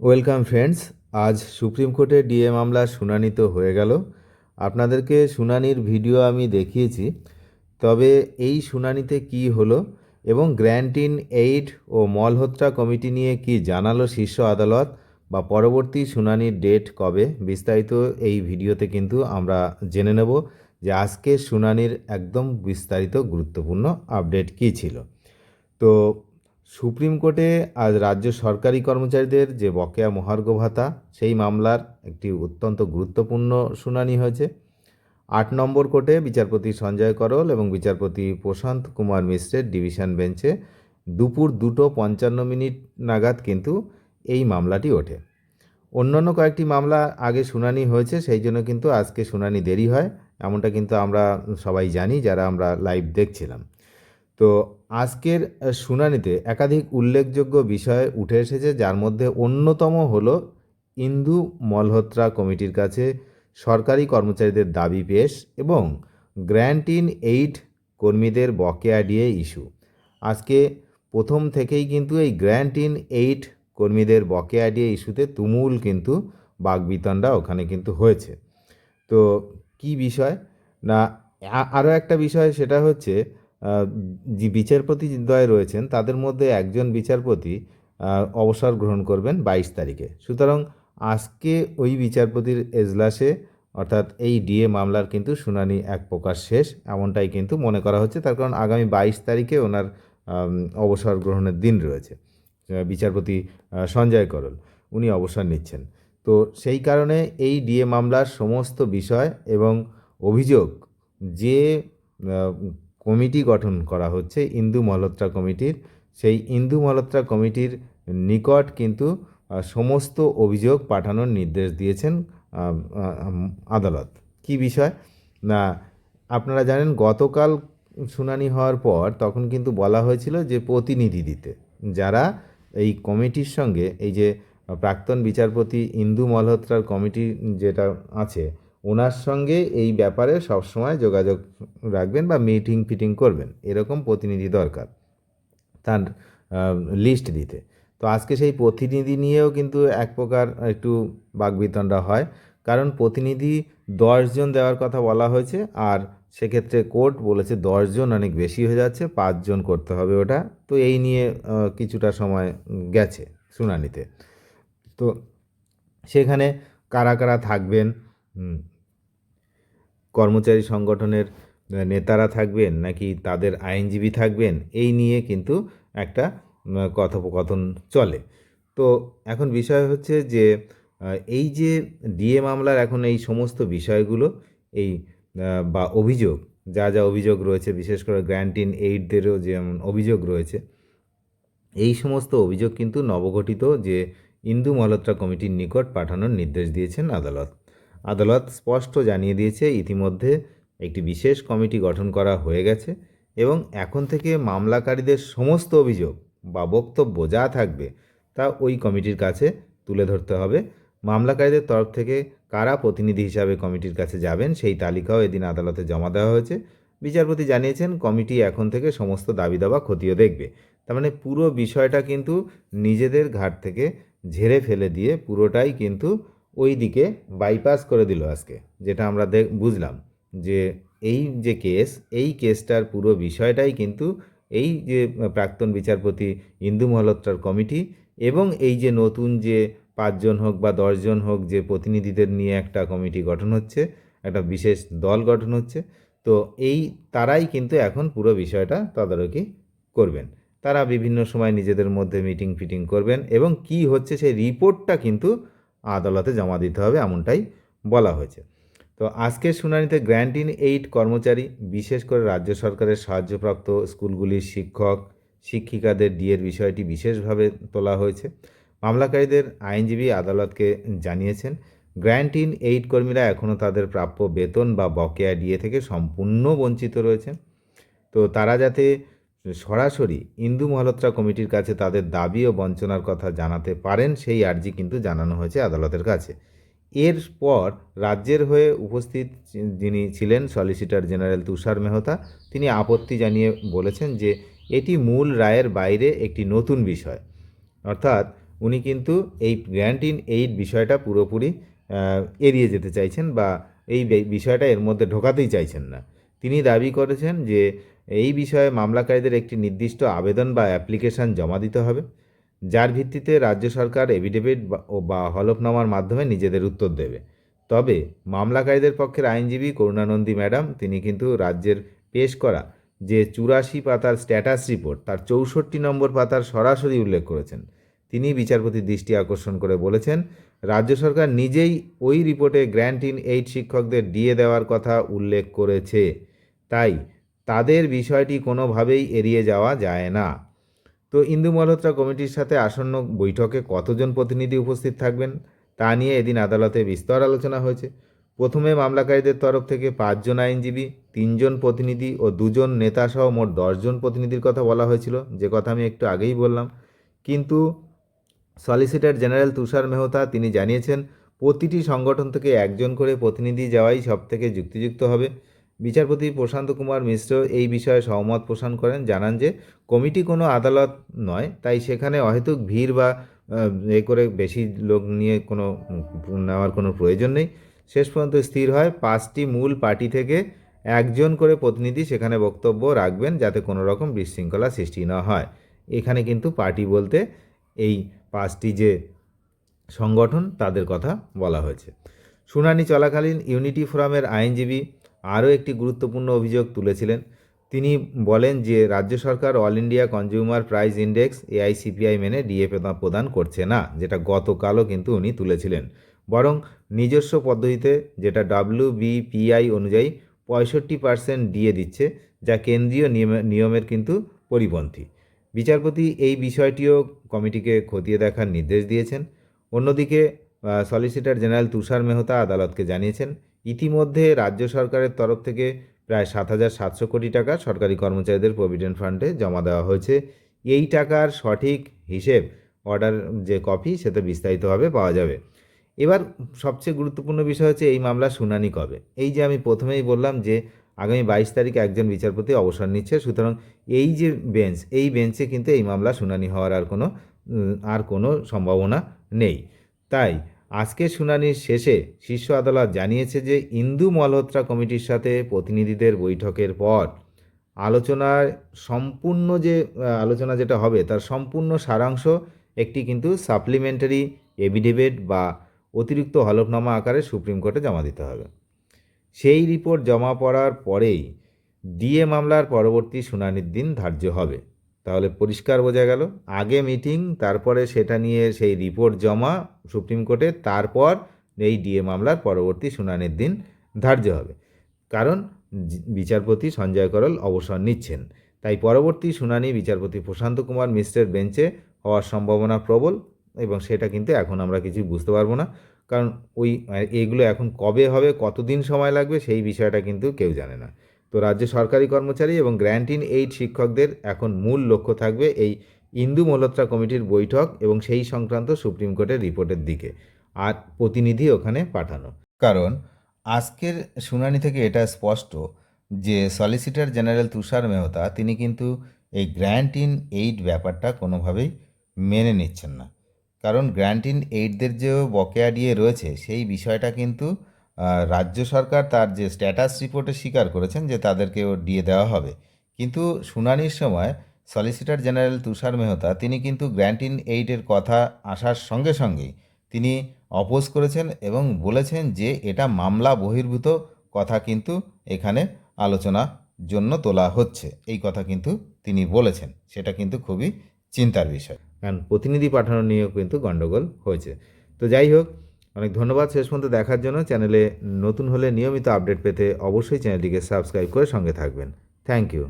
Welcome friends. আজ supreme কোর্টে DA মামলার শুনানি তো হয়ে গেল। আপনাদেরকে শুনানির ভিডিও আমি দেখিয়েছি। তবে এই শুনানিতে কি হলো এবং গ্র্যান্ট ইন এইড ও মলহোত্রা কমিটি নিয়ে কি জানালো শীর্ষ আদালত বা পরবর্তী শুনানির ডেট কবে, বিস্তারিত এই ভিডিওতে কিন্তু আমরা জেনে নেব যে আজকের শুনানির একদম বিস্তারিত গুরুত্বপূর্ণ আপডেট কী ছিল। তো সুপ্রিম কোর্টে আজ রাজ্য সরকারি কর্মচারীদের যে বকেয়া মহার্ঘ ভাতা সেই মামলার একটি অত্যন্ত গুরুত্বপূর্ণ শুনানি হয়েছে। 8 নম্বর কোর্টে বিচারপতি সঞ্জয় করল এবং বিচারপতি প্রশান্ত কুমার মিশ্রের ডিভিশন বেঞ্চে দুপুর 2:55 নাগাদ কিন্তু এই মামলাটি ওঠে। অন্যান্য কয়েকটি মামলা আগে শুনানি হয়েছে, সেই জন্য কিন্তু আজকে শুনানি দেরি হয়, এমনটা কিন্তু আমরা সবাই জানি যারা আমরা লাইভ দেখছিলাম। তো আজকের শুনানিতে একাধিক উল্লেখযোগ্য বিষয় উঠে এসেছে, যার মধ্যে অন্যতম হলো ইন্দু মলহোত্রা কমিটির কাছে সরকারি কর্মচারীদের দাবি পেশ এবং গ্র্যান্ট ইন এইড কর্মীদের বকেয়া ডিএ ইস্যু। আজকে প্রথম থেকেই কিন্তু এই গ্র্যান্ট ইন এইড কর্মীদের বকেয়া ডিএ ইস্যুতে তুমুল কিন্তু বাকবিতণ্ডা ওখানে কিন্তু হয়েছে। তো কি বিষয় না, আরও একটা বিষয়, সেটা হচ্ছে যে বিচারপতি দ্বয় রয়েছেন তাদের মধ্যে একজন বিচারপতি অবসর গ্রহণ করবেন 22 তারিখে। সুতরাং আজকে ওই বিচারপতির এজলাসে অর্থাৎ এই ডিএ মামলার কিন্তু শুনানি এক প্রকার শেষ, এমনটাই কিন্তু মনে করা হচ্ছে। তার কারণ আগামী 22 তারিখে ওনার অবসর গ্রহণের দিন রয়েছে। বিচারপতি সঞ্জয় করল উনি অবসর নিচ্ছেন। তো সেই কারণে এই ডিএ মামলার সমস্ত বিষয় এবং অভিযোগ যে কমিটি গঠন করা হচ্ছে ইন্দু মলহোত্রা কমিটির, সেই ইন্দু মলহোত্রা কমিটির নিকট কিন্তু সমস্ত অভিযোগ পাঠানোর নির্দেশ দিয়েছেন আদালত। কি বিষয় না, আপনারা জানেন গতকাল শুনানি হওয়ার পর তখন কিন্তু বলা হয়েছিল যে প্রতিনিধি দিতে, যারা এই কমিটির সঙ্গে এই যে প্রাক্তন বিচারপতি ইন্দু মলহোত্রার কমিটি যেটা আছে ওনার সঙ্গে এই ব্যাপারে সবসময় যোগাযোগ রাখবেন বা মিটিং ফিটিং করবেন, এরকম প্রতিনিধি দরকার তার লিস্ট দিতে। তো আজকে সেই প্রতিনিধি নিয়েও কিন্তু এক প্রকার একটু বাকবিতণ্ডা হয়, কারণ প্রতিনিধি 10 জন দেওয়ার কথা বলা হয়েছে, আর সেক্ষেত্রে কোর্ট বলেছে 10 জন অনেক বেশি হয়ে যাচ্ছে, 5 জন করতে হবে ওটা। তো এই নিয়ে কিছুটা সময় গেছে শুনানিতে। তো সেখানে কারা কারা থাকবেন, কর্মচারী সংগঠনের নেতারা থাকবেন নাকি তাদের আইনজীবী থাকবেন, এই নিয়ে কিন্তু একটা কথোপকথন চলে। তো এখন বিষয় হচ্ছে যে এই যে ডিএ মামলার এখন এই সমস্ত বিষয়গুলো এই বা অভিযোগ, যা যা অভিযোগ রয়েছে, বিশেষ করে গ্র্যান্ট ইন এইডদেরও যেমন অভিযোগ রয়েছে, এই সমস্ত অভিযোগ কিন্তু নবগঠিত যে ইন্দু মলহোত্রা কমিটির নিকট পাঠানোর নির্দেশ দিয়েছেন আদালত। আদালত স্পষ্ট জানিয়ে দিয়েছে ইতিমধ্যে একটি বিশেষ কমিটি গঠন করা হয়ে গেছে এবং এখন থেকে মামলাকারীদের সমস্ত অভিযোগ বা বক্তব্য যা থাকবে তা ওই কমিটির কাছে তুলে ধরতে হবে। মামলাকারীদের তরফ থেকে কারা প্রতিনিধি হিসাবে কমিটির কাছে যাবেন সেই তালিকাও এদিন আদালতে জমা দেওয়া হয়েছে। বিচারপতি জানিয়েছেন কমিটি এখন থেকে সমস্ত দাবি দাবা খতিয়ে দেখবে। তার মানে পুরো বিষয়টা কিন্তু নিজেদের ঘাট থেকে ঝেড়ে ফেলে দিয়ে পুরোটাই কিন্তু ওই দিকে বাইপাস করে দিল আজকে, যেটা আমরা বুঝলাম যে এই যে কেস, এই কেসটার পুরো বিষয়টাই কিন্তু এই যে প্রাক্তন বিচারপতি ইন্দু মলহোত্রার কমিটি এবং এই যে নতুন যে 5 জন হোক বা 10 জন হোক যে প্রতিনিধিদের নিয়ে একটা কমিটি গঠন হচ্ছে, একটা বিশেষ দল গঠন হচ্ছে, তো এই তারাই কিন্তু এখন পুরো বিষয়টা তদারকি করবেন। তারা বিভিন্ন সময় নিজেদের মধ্যে মিটিং ফিটিং করবেন এবং কি হচ্ছে সেই রিপোর্টটা কিন্তু আদালতে জমা দিতে হবে, এমনটাই বলা হয়েছে। তো আজকের শুনানিতে গ্র্যান্ট ইন এইড কর্মচারী, বিশেষ করে রাজ্য সরকারের সাহায্যপ্রাপ্ত স্কুলগুলির শিক্ষক শিক্ষিকাদের ডিএর বিষয়টি বিশেষভাবে তোলা হয়েছে। মামলাকারীদের আইনজীবী আদালতকে জানিয়েছেন গ্র্যান্ট ইন এইড কর্মীরা এখনও তাদের প্রাপ্য বেতন বা বকেয়া ডিএ থেকে সম্পূর্ণ বঞ্চিত রয়েছেন। তো তারা যাতে সরাসরি ইন্দু মলহোত্রা কমিটির কাছে তাদের দাবি ও বঞ্চনার কথা জানাতে পারেন সেই আর্জি কিন্তু জানানো হয়েছে আদালতের কাছে। এরপর রাজ্যের হয়ে উপস্থিত যিনি ছিলেন সলিসিটর জেনারেল তুষার মেহতা, তিনি আপত্তি জানিয়ে বলেছেন যে এটি মূল রায়ের বাইরে একটি নতুন বিষয়, অর্থাৎ উনি কিন্তু এই গ্র্যান্ট ইন এইড বিষয়টা পুরোপুরি এড়িয়ে যেতে চাইছেন বা এই বিষয়টা এর মধ্যে ঢোকাতেই চাইছেন না। তিনি দাবি করেছেন যে এই বিষয়ে মামলাকারীদের একটি নির্দিষ্ট আবেদন বা অ্যাপ্লিকেশন জমা দিতে হবে, যার ভিত্তিতে রাজ্য সরকার এফিডেভিট বা হলফনামার মাধ্যমে নিজেদের উত্তর দেবে। তবে মামলাকারীদের পক্ষের আইনজীবী করুণানন্দী ম্যাডাম তিনি কিন্তু রাজ্যের পেশ করা যে 84 পাতার স্ট্যাটাস রিপোর্ট তার 64 নম্বর পাতার সরাসরি উল্লেখ করেছেন। তিনি বিচারপতির দৃষ্টি আকর্ষণ করে বলেছেন, রাজ্য সরকার নিজেই ওই রিপোর্টে গ্র্যান্ট ইন এইড শিক্ষকদের ডিএ দেওয়ার কথা উল্লেখ করেছে, তাই তাদের বিষয়টি কোনোভাবেই এড়িয়ে যাওয়া যায় না। তো ইন্দু মালহোত্রা কমিটির সাথে আসন্ন বৈঠকে কতজন প্রতিনিধি উপস্থিত থাকবেন তা নিয়ে এদিন আদালতে বিস্তর আলোচনা হয়েছে। প্রথমে মামলাকারীদের তরফ থেকে 5 জন আইনজীবী, 3 জন প্রতিনিধি ও 2 জন নেতাসহ মোট 10 জন প্রতিনিধির কথা বলা হয়েছিল, যে কথা আমি একটু আগেই বললাম। কিন্তু সলিসিটর জেনারেল তুষার মেহতা তিনি জানিয়েছেন প্রতিটি সংগঠন থেকে একজন করে প্রতিনিধি যাওয়াই সবথেকে যুক্তিযুক্ত হবে। বিচারপতি প্রশান্ত কুমার মিশ্র এই বিষয়ে সহমত পোষণ করেন, জানান যে কমিটি কোনো আদালত নয়, তাই সেখানে অহেতুক ভিড় বা করে বেশি লোক নিয়ে কোনো নেওয়ার কোনো প্রয়োজন নেই। শেষ পর্যন্ত স্থির হয় 5টি মূল পার্টি থেকে একজন করে প্রতিনিধি সেখানে বক্তব্য রাখবেন, যাতে কোনো রকম বিশৃঙ্খলা সৃষ্টি না হয়। এখানে কিন্তু পার্টি বলতে এই 5টি যে সংগঠন তাদের কথা বলা হয়েছে। শুনানি চলাকালীন ইউনিটি ফোরামের আইনজীবী আরও একটি গুরুত্বপূর্ণ অভিযোগ তুলেছিলেন। তিনি বলেন যে রাজ্য সরকার all India consumer price index AICPI মেনে ডিএ প্রদান করছে না, যেটা গতকালও কিন্তু উনি তুলেছিলেন, বরং নিজস্ব পদ্ধতিতে যেটা WBPI অনুযায়ী 65% ডিএ দিচ্ছে, যা কেন্দ্রীয় নিয়মের কিন্তু পরিপন্থী। বিচারপতি এই বিষয়টিও কমিটিকে খতিয়ে দেখার নির্দেশ দিয়েছেন। অন্যদিকে সলিসিটর জেনারেল তুষার মেহতা আদালতকে জানিয়েছেন ইতিমধ্যে রাজ্য সরকারের তরফ থেকে প্রায় 7,700 কোটি টাকা সরকারি কর্মচারীদের প্রভিডেন্ট ফান্ডে জমা দেওয়া হয়েছে। এই টাকার সঠিক হিসেব অর্ডার যে কপি সেটা বিস্তারিতভাবে পাওয়া যাবে। এবার সবচেয়ে গুরুত্বপূর্ণ বিষয় হচ্ছে এই মামলার শুনানি কবে। এই যে আমি প্রথমেই বললাম যে আগামী 22 তারিখে একজন বিচারপতি অবসর নিচ্ছে, সুতরাং এই যে বেঞ্চ, এই বেঞ্চে কিন্তু এই মামলা শুনানি হওয়ার আর কোনো সম্ভাবনা নেই। তাই আজকের শুনানির শেষে শীর্ষ আদালত জানিয়েছে যে ইন্দু মালহোত্রা কমিটির সাথে প্রতিনিধিদের বৈঠকের পর আলোচনা যেটা হবে তার সম্পূর্ণ সারাংশ একটি কিন্তু সাপ্লিমেন্টারি এফিডেভিট বা অতিরিক্ত হলফনামা আকারে সুপ্রিম কোর্টে জমা দিতে হবে। সেই রিপোর্ট জমা পড়ার পরেই ডিএ মামলার পরবর্তী শুনানির দিন ধার্য হবে। তাহলে পরিষ্কার বোঝা গেল, আগে মিটিং, তারপরে সেটা নিয়ে সেই রিপোর্ট জমা সুপ্রিম কোর্টে, তারপর এই ডিএ মামলার পরবর্তী শুনানির দিন ধার্য হবে। কারণ বিচারপতি সঞ্জয় করল অবসর নিচ্ছেন, তাই পরবর্তী শুনানি বিচারপতি প্রশান্ত কুমার মিশ্রের বেঞ্চে হওয়ার সম্ভাবনা প্রবল, এবং সেটা কিন্তু এখন আমরা কিছু বুঝতে পারবো না, কারণ এইগুলো এখন কবে হবে, কতদিন সময় লাগবে সেই বিষয়টা কিন্তু কেউ জানে না। তো রাজ্য সরকারি কর্মচারী এবং গ্র্যান্ট ইন এইড শিক্ষকদের এখন মূল লক্ষ্য থাকবে এই ইন্দু মালহোত্রা কমিটির বৈঠক এবং সেই সংক্রান্ত সুপ্রিম কোর্টের রিপোর্টের দিকে, আর প্রতিনিধি ওখানে পাঠানো। কারণ আজকের শুনানি থেকে এটা স্পষ্ট যে সলিসিটর জেনারেল তুষার মেহতা তিনি কিন্তু এই গ্র্যান্ট ইন এইড ব্যাপারটা কোনোভাবেই মেনে নিচ্ছেন না। কারণ গ্র্যান্ট ইন এইডদের যে বকেয়া ডিএ রয়েছে সেই বিষয়টা কিন্তু রাজ্য সরকার তার যে স্ট্যাটাস রিপোর্টে স্বীকার করেছেন যে তাদেরকেও ডিএ দেওয়া হবে, কিন্তু শুনানির সময় সলিসিটর জেনারেল তুষার মেহতা তিনি কিন্তু গ্র্যান্ট ইন এইডের কথা আসার সঙ্গে সঙ্গেই তিনি অপোজ করেছেন এবং বলেছেন যে এটা মামলা বহির্ভূত কথা কিন্তু এখানে আলোচনার জন্য তোলা হচ্ছে, এই কথা কিন্তু তিনি বলেছেন। সেটা কিন্তু খুবই চিন্তার বিষয়, কারণ প্রতিনিধি পাঠানো নিয়েও কিন্তু গণ্ডগোল হয়েছে। তো যাই হোক, অনেক ধন্যবাদ শেষ পর্যন্ত দেখার জন্য। চ্যানেলে নতুন হলে নিয়মিত আপডেট পেতে অবশ্যই চ্যানেলটিকে সাবস্ক্রাইব করে সঙ্গে থাকবেন। Thank you.